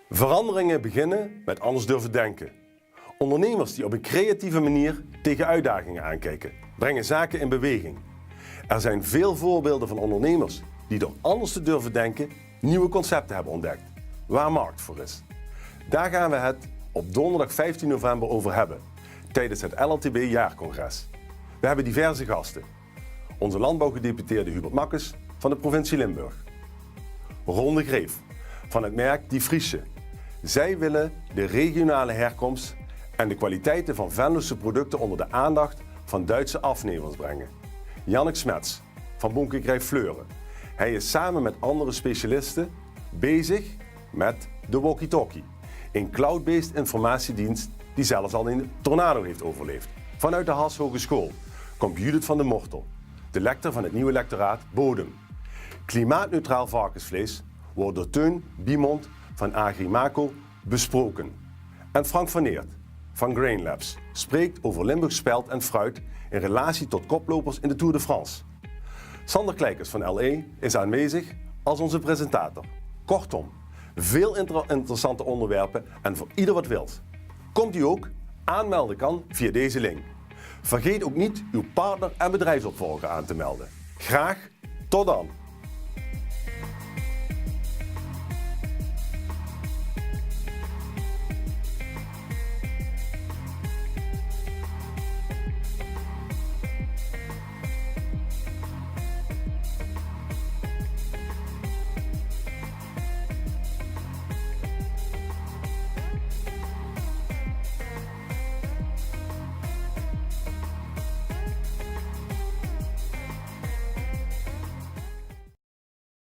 Veranderingen beginnen met anders durven denken. Ondernemers die op een creatieve manier tegen uitdagingen aankijken, brengen zaken in beweging. Er zijn veel voorbeelden van ondernemers die door anders te durven denken nieuwe concepten hebben ontdekt, waar markt voor is. Daar gaan we het op donderdag 15 november over hebben, tijdens het LLTB jaarcongres. We hebben diverse gasten. Onze landbouwgedeputeerde Hubert Makkes van de provincie Limburg. Ron de Greef van het merk Die Friesche. Zij willen de regionale herkomst en de kwaliteiten van Venlose producten onder de aandacht van Duitse afnemers brengen. Jannik Smets van Bonkekrijf Fleuren. Hij is samen met andere specialisten bezig met de walkie-talkie, een cloud-based informatiedienst die zelfs al een tornado heeft overleefd. Vanuit de Haas Hogeschool komt Judith van der Mortel, de lector van het nieuwe lectoraat Bodem. Klimaatneutraal varkensvlees wordt door Teun Biemond van Agrimaco besproken. En Frank van Eert van Grain Labs spreekt over Limburgs spelt en fruit in relatie tot koplopers in de Tour de France. Sander Kleikers van LE is aanwezig als onze presentator. Kortom, veel interessante onderwerpen en voor ieder wat wilt. Komt u ook? Aanmelden kan via deze link. Vergeet ook niet uw partner en bedrijfsopvolger aan te melden. Graag tot dan!